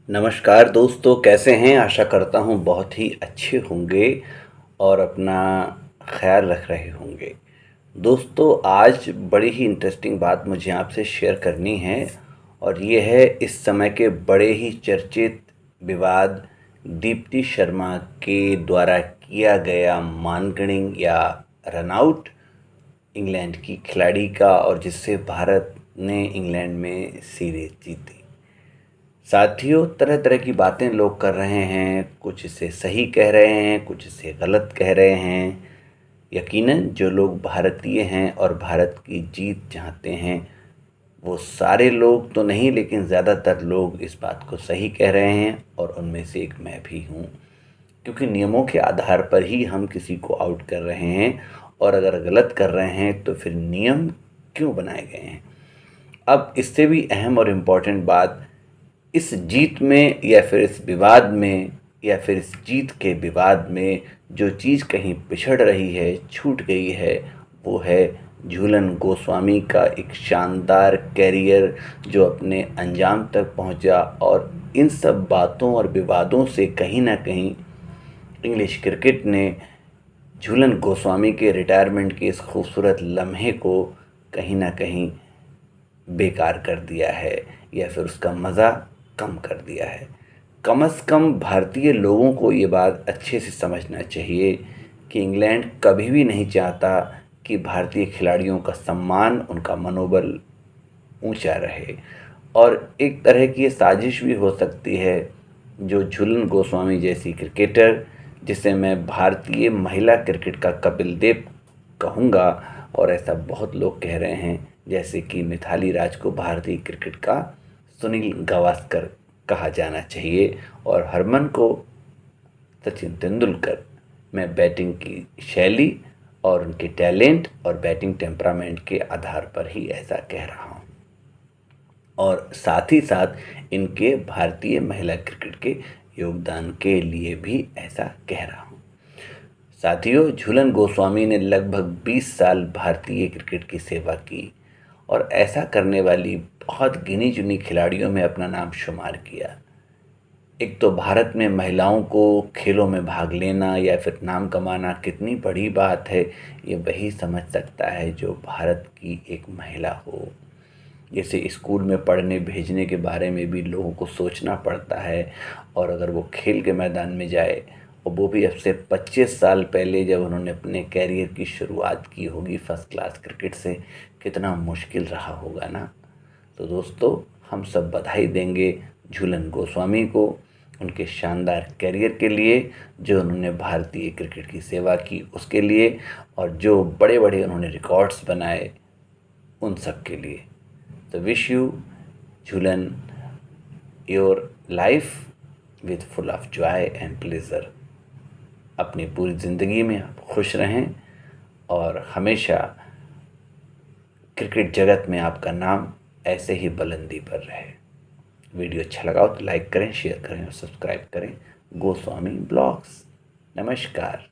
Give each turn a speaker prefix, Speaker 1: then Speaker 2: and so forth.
Speaker 1: नमस्कार दोस्तों, कैसे हैं? आशा करता हूँ बहुत ही अच्छे होंगे और अपना ख़्याल रख रहे होंगे। दोस्तों, आज बड़ी ही इंटरेस्टिंग बात मुझे आपसे शेयर करनी है और ये है इस समय के बड़े ही चर्चित विवाद दीप्ति शर्मा के द्वारा किया गया मानगणिंग या रन आउट इंग्लैंड की खिलाड़ी का, और जिससे भारत ने इंग्लैंड में सीरीज़ जीती। साथियों, तरह तरह की बातें लोग कर रहे हैं, कुछ इसे सही कह रहे हैं, कुछ इसे गलत कह रहे हैं। यकीनन जो लोग भारतीय हैं और भारत की जीत चाहते हैं, वो सारे लोग तो नहीं लेकिन ज़्यादातर लोग इस बात को सही कह रहे हैं और उनमें से एक मैं भी हूँ। क्योंकि नियमों के आधार पर ही हम किसी को आउट कर रहे हैं, और अगर गलत कर रहे हैं तो फिर नियम क्यों बनाए गए हैं। अब इससे भी अहम और इम्पॉर्टेंट बात, इस जीत में या फिर इस विवाद में या फिर इस जीत के विवाद में जो चीज़ कहीं पिछड़ रही है, छूट गई है, वो है झूलन गोस्वामी का एक शानदार कैरियर जो अपने अंजाम तक पहुंचा। और इन सब बातों और विवादों से कहीं ना कहीं इंग्लिश क्रिकेट ने झूलन गोस्वामी के रिटायरमेंट के इस खूबसूरत लम्हे को कहीं ना कहीं बेकार कर दिया है या फिर उसका मज़ा कम कर दिया है। कम से कम भारतीय लोगों को ये बात अच्छे से समझना चाहिए कि इंग्लैंड कभी भी नहीं चाहता कि भारतीय खिलाड़ियों का सम्मान, उनका मनोबल ऊंचा रहे। और एक तरह की ये साजिश भी हो सकती है जो झूलन गोस्वामी जैसी क्रिकेटर, जिसे मैं भारतीय महिला क्रिकेट का कपिल देव कहूँगा, और ऐसा बहुत लोग कह रहे हैं, जैसे कि मिथाली राज को भारतीय क्रिकेट का सुनील गावस्कर कहा जाना चाहिए, और हरमन को सचिन तेंदुलकर। मैं बैटिंग की शैली और उनके टैलेंट और बैटिंग टेम्परामेंट के आधार पर ही ऐसा कह रहा हूँ, और साथ ही साथ इनके भारतीय महिला क्रिकेट के योगदान के लिए भी ऐसा कह रहा हूँ। साथियों, झूलन गोस्वामी ने लगभग 20 साल भारतीय क्रिकेट की सेवा की और ऐसा करने वाली बहुत गिनी चुनी खिलाड़ियों में अपना नाम शुमार किया। एक तो भारत में महिलाओं को खेलों में भाग लेना या फिर नाम कमाना कितनी बड़ी बात है, ये वही समझ सकता है जो भारत की एक महिला हो। जैसे स्कूल में पढ़ने भेजने के बारे में भी लोगों को सोचना पड़ता है, और अगर वो खेल के मैदान में जाए, और वो भी अब से 25 साल पहले जब उन्होंने अपने कैरियर की शुरुआत की होगी फर्स्ट क्लास क्रिकेट से, कितना मुश्किल रहा होगा ना। तो दोस्तों, हम सब बधाई देंगे झूलन गोस्वामी को उनके शानदार कैरियर के लिए, जो उन्होंने भारतीय क्रिकेट की सेवा की उसके लिए, और जो बड़े बड़े उन्होंने रिकॉर्ड्स बनाए उन सब के लिए। तो wish you Jhulan your life with full of Joy and pleasure. अपनी पूरी ज़िंदगी में आप खुश रहें और हमेशा क्रिकेट जगत में आपका नाम ऐसे ही बुलंदी पर रहे। वीडियो अच्छा लगा तो लाइक करें, शेयर करें और सब्सक्राइब करें गोस्वामी ब्लॉग्स। नमस्कार।